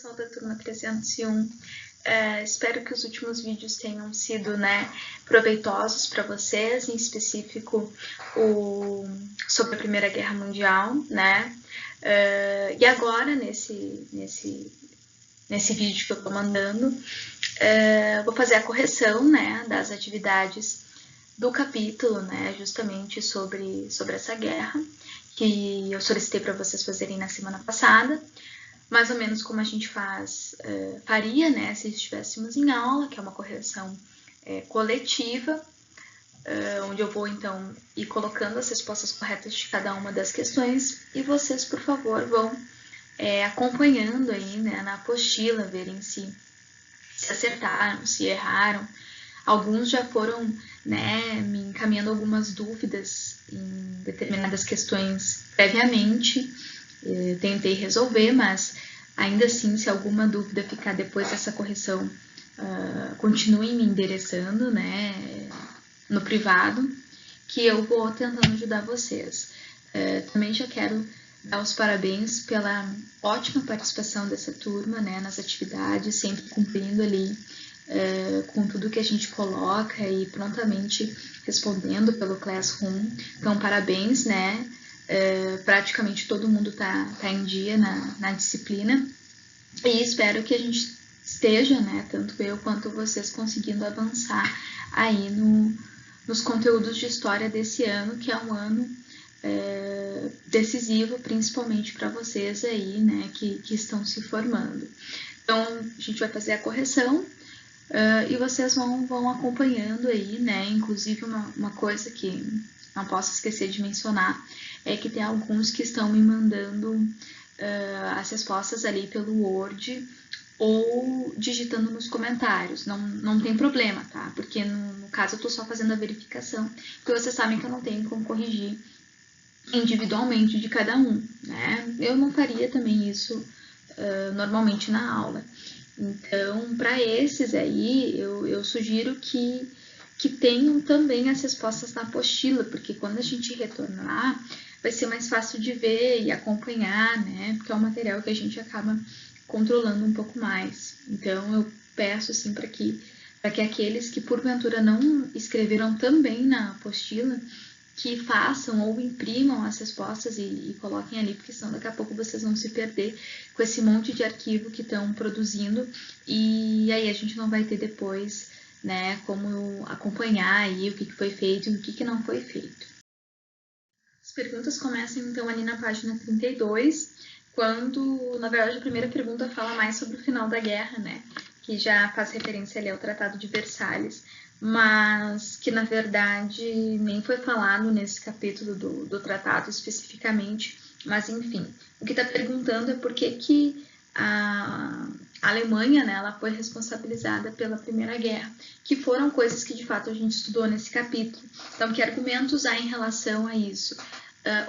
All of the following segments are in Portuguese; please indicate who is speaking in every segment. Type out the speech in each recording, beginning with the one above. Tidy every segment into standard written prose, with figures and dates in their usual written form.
Speaker 1: pessoal da turma 301. Espero que os últimos vídeos tenham sido, proveitosos para vocês, em específico sobre a Primeira Guerra Mundial, e agora, nesse vídeo que eu estou mandando, vou fazer a correção, das atividades do capítulo, justamente sobre essa guerra, que eu solicitei para vocês fazerem na semana passada, mais ou menos como a gente faria, se estivéssemos em aula, que é uma correção coletiva, onde eu vou, então, ir colocando as respostas corretas de cada uma das questões, e vocês, por favor, vão acompanhando aí, na apostila, verem se acertaram, se erraram. Alguns já foram, me encaminhando algumas dúvidas em determinadas questões previamente. Tentei resolver, mas ainda assim, se alguma dúvida ficar depois dessa correção, continuem me endereçando, no privado, que eu vou tentando ajudar vocês. Também já quero dar os parabéns pela ótima participação dessa turma, nas atividades, sempre cumprindo ali com tudo que a gente coloca e prontamente respondendo pelo Classroom. Então, parabéns, praticamente todo mundo tá em dia na disciplina, e espero que a gente esteja, tanto eu quanto vocês, conseguindo avançar aí nos conteúdos de história desse ano, que é um ano decisivo, principalmente para vocês aí, que estão se formando. Então, a gente vai fazer a correção, e vocês vão acompanhando aí, Inclusive, uma coisa que não posso esquecer de mencionar é que tem alguns que estão me mandando as respostas ali pelo Word ou digitando nos comentários. Não tem problema, tá? Porque no caso eu tô só fazendo a verificação, porque vocês sabem que eu não tenho como corrigir individualmente de cada um, Eu não faria também isso normalmente na aula. Então, para esses aí, eu sugiro que tenham também as respostas na apostila, porque quando a gente retornar, vai ser mais fácil de ver e acompanhar, Porque é um material que a gente acaba controlando um pouco mais. Então, eu peço, assim, para que aqueles que, porventura, não escreveram também na apostila, que façam ou imprimam as respostas e coloquem ali, porque senão daqui a pouco vocês vão se perder com esse monte de arquivo que estão produzindo, e aí a gente não vai ter depois, como acompanhar aí o que foi feito e o que não foi feito. As perguntas começam, então, ali na página 32, quando, na verdade, a primeira pergunta fala mais sobre o final da guerra, que já faz referência ali ao Tratado de Versalhes, mas que, na verdade, nem foi falado nesse capítulo do tratado especificamente, mas, enfim. O que está perguntando é por que a Alemanha, ela foi responsabilizada pela Primeira Guerra, que foram coisas que, de fato, a gente estudou nesse capítulo. Então, que argumentos há em relação a isso?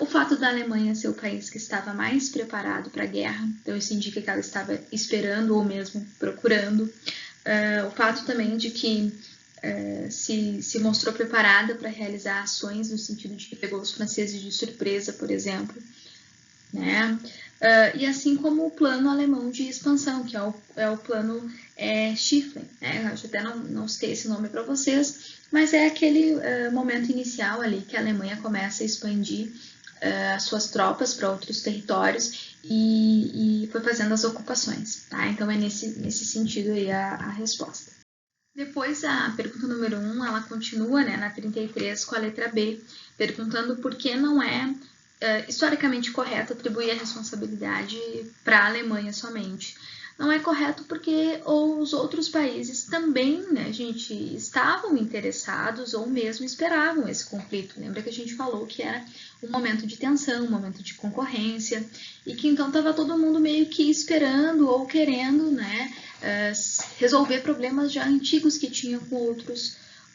Speaker 1: O fato da Alemanha ser o país que estava mais preparado para a guerra, então isso indica que ela estava esperando ou mesmo procurando. O fato também de que se mostrou preparada para realizar ações, no sentido de que pegou os franceses de surpresa, por exemplo, e assim como o plano alemão de expansão, que é o plano Schifflen, Eu até não citei esse nome para vocês, mas é aquele momento inicial ali que a Alemanha começa a expandir as suas tropas para outros territórios e foi fazendo as ocupações, Então é nesse sentido aí a resposta. Depois, a pergunta número 1, ela continua, na 33, com a letra B, perguntando por que não é historicamente correto atribuir a responsabilidade para a Alemanha somente. Não é correto porque os outros países também, gente, estavam interessados ou mesmo esperavam esse conflito. Lembra que a gente falou que era um momento de tensão, um momento de concorrência, e que então estava todo mundo meio que esperando ou querendo, resolver problemas já antigos que tinham com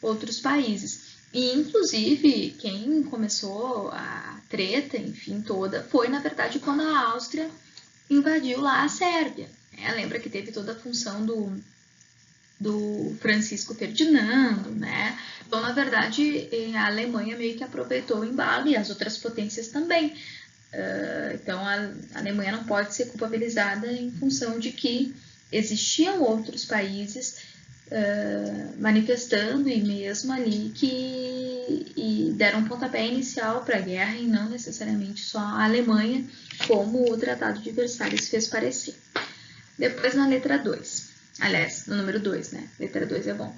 Speaker 1: outros países. E, inclusive, quem começou a treta, enfim, toda, foi, na verdade, quando a Áustria invadiu lá a Sérvia. Lembra que teve toda a função do Francisco Ferdinando, Então, na verdade, a Alemanha meio que aproveitou o embalo, e as outras potências também. Então, a Alemanha não pode ser culpabilizada em função de que existiam outros países manifestando e mesmo ali que deram um pontapé inicial para a guerra e não necessariamente só a Alemanha, como o Tratado de Versalhes fez parecer. Depois na letra 2, aliás, no número 2, né? Letra 2 é bom.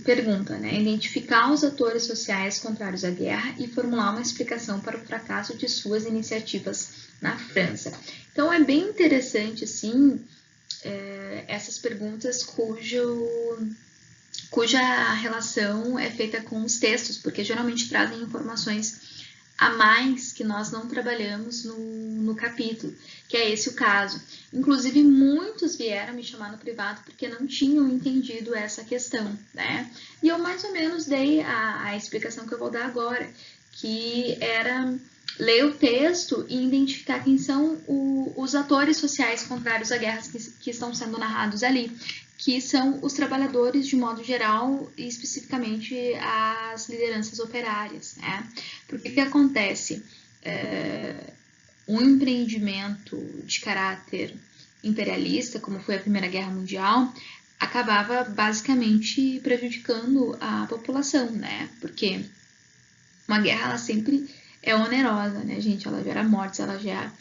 Speaker 1: Pergunta, né? Identificar os atores sociais contrários à guerra e formular uma explicação para o fracasso de suas iniciativas na França. Então é bem interessante, assim, essas perguntas cuja relação é feita com os textos, porque geralmente trazem informações a mais que nós não trabalhamos no capítulo, que é esse o caso. Inclusive, muitos vieram me chamar no privado porque não tinham entendido essa questão, né? E eu mais ou menos dei a explicação que eu vou dar agora, que era ler o texto e identificar quem são os atores sociais contrários à guerra que estão sendo narrados ali, que são os trabalhadores de modo geral e especificamente as lideranças operárias, né? Porque o que acontece? Um empreendimento de caráter imperialista, como foi a Primeira Guerra Mundial, acabava basicamente prejudicando a população, né? Porque uma guerra, ela sempre é onerosa, né, gente? Ela gera mortes, ela gera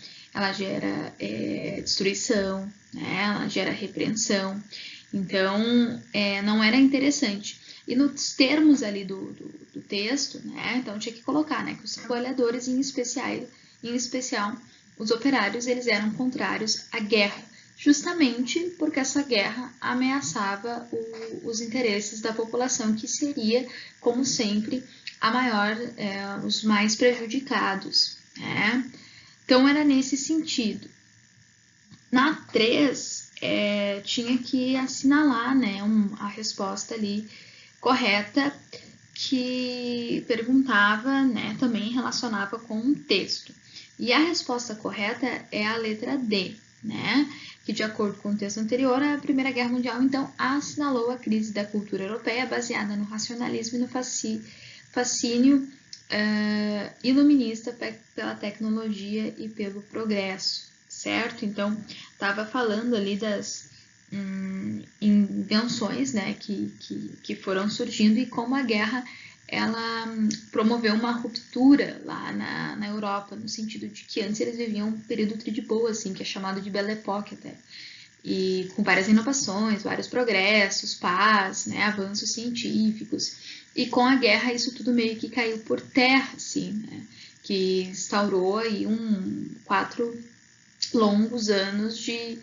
Speaker 1: destruição, né? Ela gera repreensão. Então, não era interessante. E nos termos ali do texto, né? Então tinha que colocar, né? Que os trabalhadores, em especial os operários, eles eram contrários à guerra, justamente porque essa guerra ameaçava os interesses da população, que seria, como sempre, a maior, os mais prejudicados, né? Então era nesse sentido. Na 3, tinha que assinalar, né, a resposta ali correta, que perguntava, né, também relacionava com um texto. E a resposta correta é a letra D, né, que de acordo com o texto anterior, a Primeira Guerra Mundial, então, assinalou a crise da cultura europeia baseada no racionalismo e no fascínio iluminista pela tecnologia e pelo progresso, certo? Então, estava falando ali das invenções, né, que foram surgindo e como a guerra ela promoveu uma ruptura lá na Europa, no sentido de que antes eles viviam um período de boa, assim, que é chamado de Belle Époque até, e com várias inovações, vários progressos, paz, né, avanços científicos, e com a guerra isso tudo meio que caiu por terra, assim, né, que instaurou aí 4 longos anos de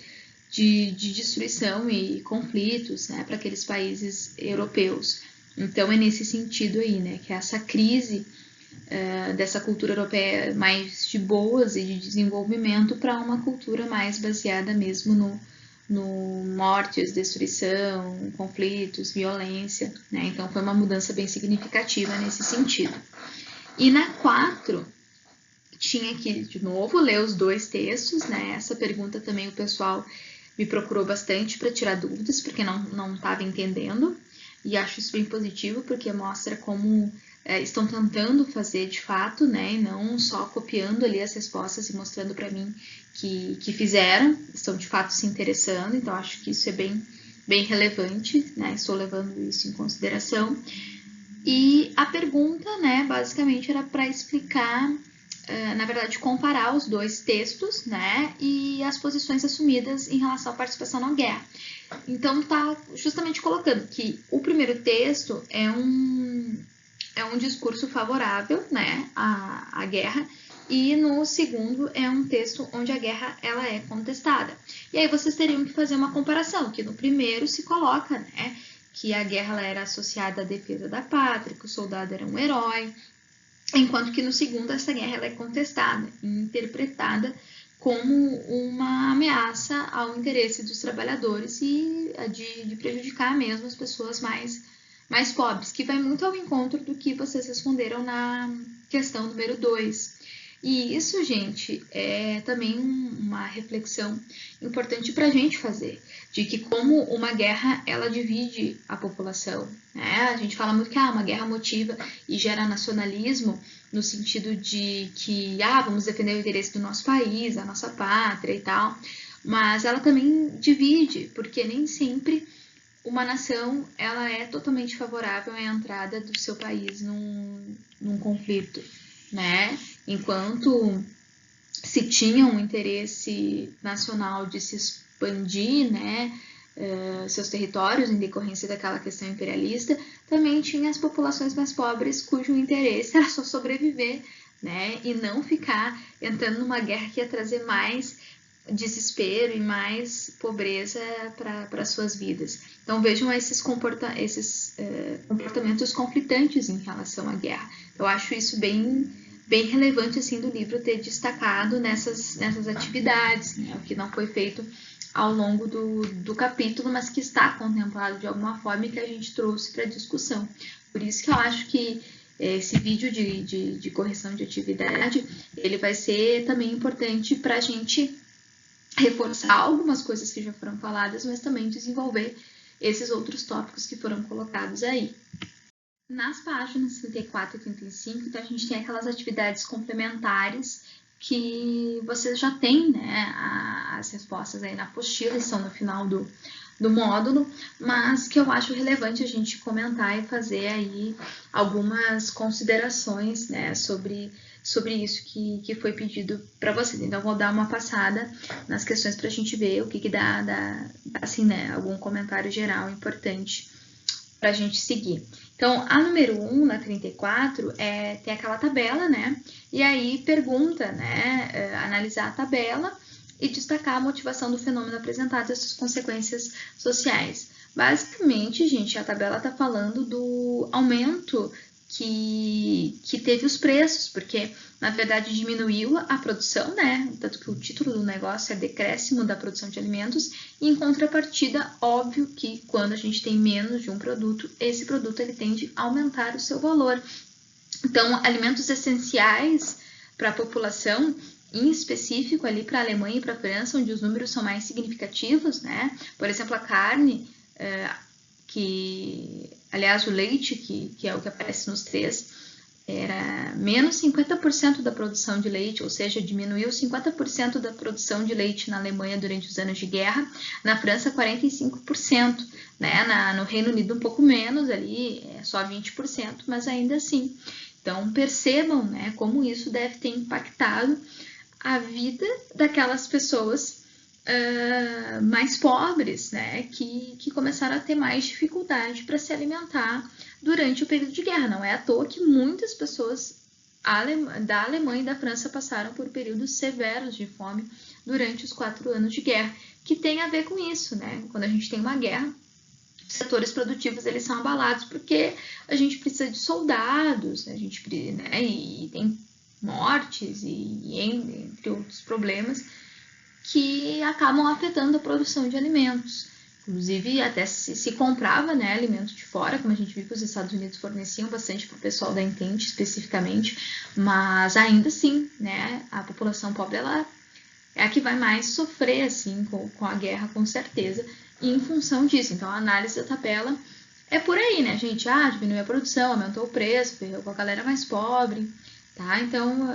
Speaker 1: destruição e conflitos, né, para aqueles países europeus. Então é nesse sentido aí, né, que essa crise dessa cultura europeia mais de boas e de desenvolvimento para uma cultura mais baseada mesmo no mortes, destruição, conflitos, violência, né? Então foi uma mudança bem significativa nesse sentido. E na 4, tinha que, de novo, ler os 2 textos, né? Essa pergunta também o pessoal me procurou bastante para tirar dúvidas, porque não estava entendendo, e acho isso bem positivo, porque mostra como estão tentando fazer de fato, né? E não só copiando ali as respostas e mostrando para mim que fizeram, estão de fato se interessando, então acho que isso é bem relevante, né? Estou levando isso em consideração. E a pergunta, né, basicamente era para explicar, na verdade, comparar os 2 textos, né, e as posições assumidas em relação à participação na guerra. Então, tá justamente colocando que o primeiro texto é um discurso favorável, né, à guerra, e no segundo é um texto onde a guerra ela é contestada. E aí vocês teriam que fazer uma comparação, que no primeiro se coloca, né, que a guerra ela era associada à defesa da pátria, que o soldado era um herói, enquanto que no segundo essa guerra ela é contestada e interpretada como uma ameaça ao interesse dos trabalhadores e de prejudicar mesmo as pessoas mais pobres, que vai muito ao encontro do que vocês responderam na questão número 2. E isso, gente, é também uma reflexão importante para a gente fazer, de que como uma guerra, ela divide a população, né? A gente fala muito que uma guerra motiva e gera nacionalismo, no sentido de que, vamos defender o interesse do nosso país, da nossa pátria e tal, mas ela também divide, porque nem sempre uma nação ela é totalmente favorável à entrada do seu país num conflito, né? Enquanto se tinha um interesse nacional de se expandir, né, seus territórios em decorrência daquela questão imperialista, também tinha as populações mais pobres cujo interesse era só sobreviver, né, e não ficar entrando numa guerra que ia trazer mais desespero e mais pobreza para suas vidas. Então vejam esses comportamentos conflitantes em relação à guerra. Eu acho isso bem relevante assim do livro ter destacado nessas atividades, né? O que não foi feito ao longo do capítulo, mas que está contemplado de alguma forma e que a gente trouxe para discussão. Por isso que eu acho que esse vídeo de correção de atividade, ele vai ser também importante para a gente reforçar algumas coisas que já foram faladas, mas também desenvolver esses outros tópicos que foram colocados aí. Nas páginas 34 e 35, então a gente tem aquelas atividades complementares que vocês já têm, né, as respostas aí na apostila, estão no final do módulo, mas que eu acho relevante a gente comentar e fazer aí algumas considerações, né, sobre isso que foi pedido para vocês. Então, vou dar uma passada nas questões para a gente ver o que dá, assim, né, algum comentário geral importante para a gente seguir. Então, a número 1, na 34, tem aquela tabela, né? E aí pergunta, né, analisar a tabela e destacar a motivação do fenômeno apresentado e as suas consequências sociais. Basicamente, gente, a tabela está falando do aumento que teve os preços, porque, na verdade, diminuiu a produção, né? Tanto que o título do negócio é Decréscimo da Produção de Alimentos, e, em contrapartida, óbvio que quando a gente tem menos de um produto, esse produto ele tende a aumentar o seu valor. Então, alimentos essenciais para a população, em específico ali para a Alemanha e para a França, onde os números são mais significativos, né? Por exemplo, a carne, que, aliás, o leite, que é o que aparece nos 3, era menos 50% da produção de leite, ou seja, diminuiu 50% da produção de leite na Alemanha durante os anos de guerra, na França 45%, né? No Reino Unido um pouco menos, ali só 20%, mas ainda assim. Então percebam, né, como isso deve ter impactado a vida daquelas pessoas mais pobres, né, que começaram a ter mais dificuldade para se alimentar durante o período de guerra. Não é à toa que muitas pessoas da Alemanha e da França passaram por períodos severos de fome durante os 4 anos de guerra, que tem a ver com isso, né? Quando a gente tem uma guerra, os setores produtivos eles são abalados porque a gente precisa de soldados, a gente, né, e tem mortes e entre outros problemas que acabam afetando a produção de alimentos. Inclusive, até se comprava, né, alimentos de fora, como a gente viu que os Estados Unidos forneciam bastante para o pessoal da Entente, especificamente, mas ainda assim, né, a população pobre ela é a que vai mais sofrer assim, com a guerra, com certeza, e em função disso. Então, a análise da tabela é por aí, né, gente? Diminuiu a produção, aumentou o preço, ferrou com a galera mais pobre, tá? Então,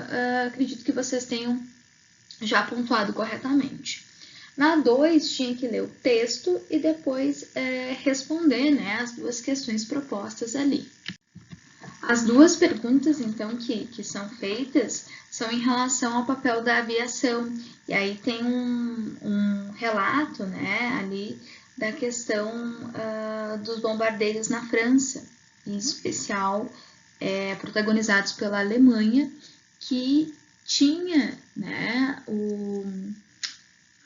Speaker 1: acredito que vocês tenham já pontuado corretamente. Na 2, tinha que ler o texto e depois responder, né, as 2 questões propostas ali. As 2 perguntas, então, que são feitas são em relação ao papel da aviação. E aí tem um relato, né, ali da questão dos bombardeiros na França, em especial protagonizados pela Alemanha, que tinha, né,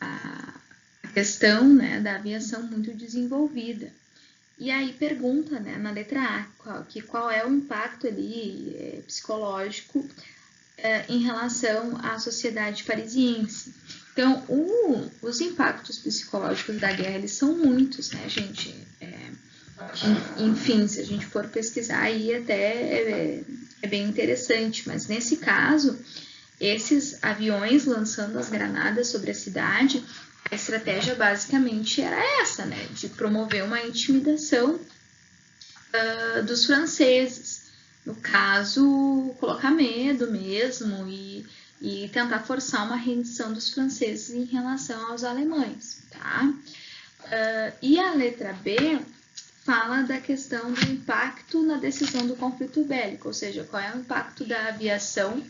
Speaker 1: a questão, né, da aviação muito desenvolvida. E aí pergunta, né, na letra A, qual é o impacto ali psicológico em relação à sociedade parisiense. Então, os impactos psicológicos da guerra, eles são muitos, né, gente? Enfim, se a gente for pesquisar aí até é bem interessante, mas nesse caso, esses aviões lançando as granadas sobre a cidade, a estratégia basicamente era essa, né, de promover uma intimidação dos franceses. No caso, colocar medo mesmo e tentar forçar uma rendição dos franceses em relação aos alemães, tá? E a letra B fala da questão do impacto na decisão do conflito bélico, ou seja, qual é o impacto da aviação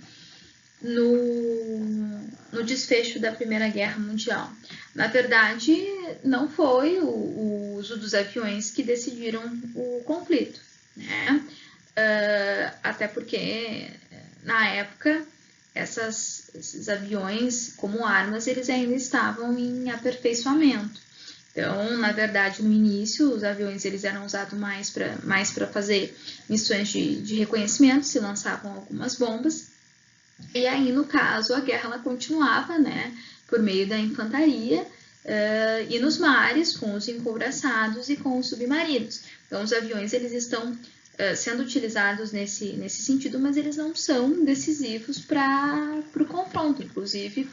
Speaker 1: no desfecho da Primeira Guerra Mundial. Na verdade, não foi o uso dos aviões que decidiram o conflito, né? Até porque, na época, esses aviões, como armas, eles ainda estavam em aperfeiçoamento. Então, na verdade, no início, os aviões eles eram usados mais para fazer missões de reconhecimento, se lançavam algumas bombas. E aí, no caso, a guerra ela continuava, né, por meio da infantaria e nos mares, com os encouraçados e com os submarinos. Então, os aviões eles estão sendo utilizados nesse sentido, mas eles não são decisivos para o confronto. Inclusive,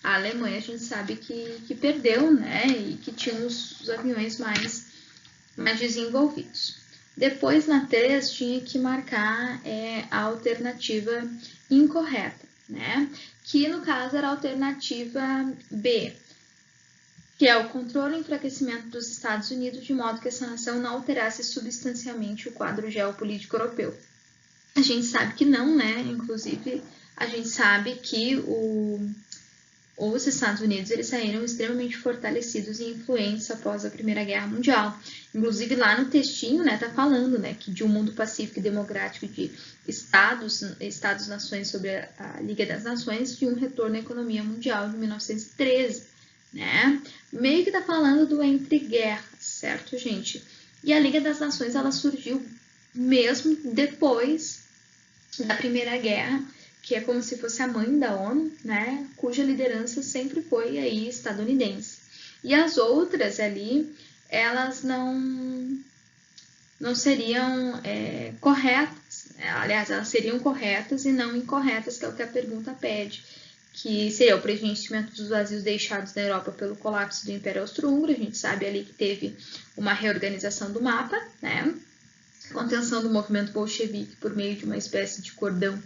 Speaker 1: a Alemanha, a gente sabe que perdeu, né, e que tinha os aviões mais desenvolvidos. Depois, na 3, tinha que marcar a alternativa incorreta, né, que no caso era a alternativa B, que é o controle e enfraquecimento dos Estados Unidos, de modo que essa nação não alterasse substancialmente o quadro geopolítico europeu. A gente sabe que não, né? Inclusive, a gente sabe que os Estados Unidos eles saíram extremamente fortalecidos e influentes após a Primeira Guerra Mundial. Inclusive, lá no textinho, né, tá falando, né, que de um mundo pacífico e democrático de Estados-nações sobre a Liga das Nações, de um retorno à economia mundial de 1913. Né? Meio que tá falando do entre guerras, certo, gente? E a Liga das Nações ela surgiu mesmo depois da Primeira Guerra, que é como se fosse a mãe da ONU, né? Cuja liderança sempre foi aí estadunidense. E as outras ali, elas não seriam corretas. Aliás, elas seriam corretas e não incorretas, que é o que a pergunta pede, que seria o preenchimento dos vazios deixados na Europa pelo colapso do Império Austro-Húngaro. A gente sabe ali que teve uma reorganização do mapa, né? Contenção do movimento bolchevique por meio de uma espécie de cordão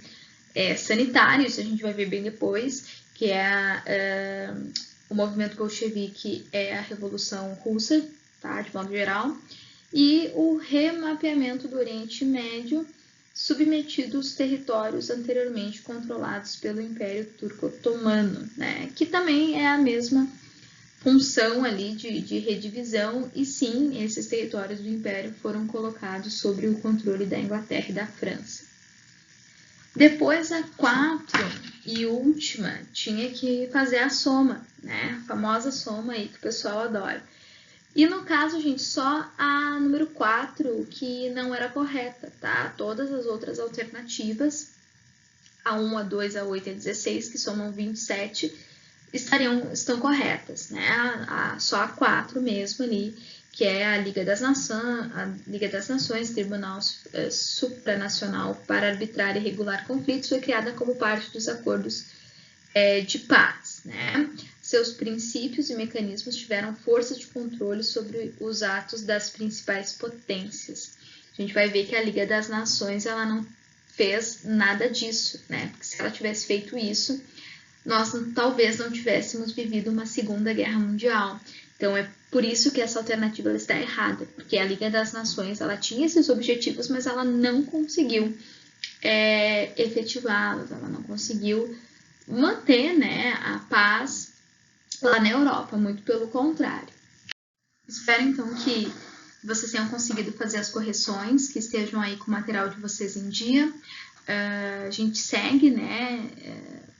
Speaker 1: sanitário, isso a gente vai ver bem depois, que o movimento bolchevique é a Revolução Russa, tá? De modo geral, e o remapeamento do Oriente Médio, submetido aos territórios anteriormente controlados pelo Império Turco-Otomano, né? Que também é a mesma função ali de redivisão, e sim, esses territórios do Império foram colocados sob o controle da Inglaterra e da França. Depois, a 4 e última, tinha que fazer a soma, né? A famosa soma aí que o pessoal adora. E no caso, gente, só a número 4 que não era correta, tá? Todas as outras alternativas, a 1, a 2, a 8 e a 16, que somam 27, estão corretas, né? Só a 4 mesmo ali, que é a Liga das Nações, Tribunal Supranacional para Arbitrar e Regular Conflitos, foi criada como parte dos acordos de paz, né? Seus princípios e mecanismos tiveram força de controle sobre os atos das principais potências. A gente vai ver que a Liga das Nações ela não fez nada disso, né? Porque se ela tivesse feito isso, nós talvez não tivéssemos vivido uma Segunda Guerra Mundial. Então, é por isso que essa alternativa ela está errada, porque a Liga das Nações ela tinha esses objetivos, mas ela não conseguiu efetivá-los, ela não conseguiu manter, né, a paz lá na Europa, muito pelo contrário. Espero, então, que vocês tenham conseguido fazer as correções, que estejam aí com o material de vocês em dia. A gente segue, né,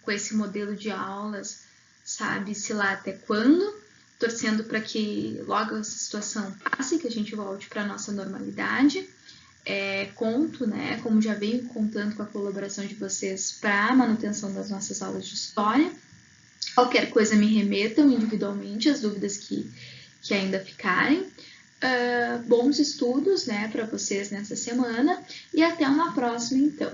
Speaker 1: com esse modelo de aulas, sabe-se lá até quando, torcendo para que logo essa situação passe, que a gente volte para a nossa normalidade. Conto, né, como já venho contando com a colaboração de vocês para a manutenção das nossas aulas de história. Qualquer coisa me remetam individualmente as dúvidas que ainda ficarem. Bons estudos, né, para vocês nessa semana e até uma próxima, então.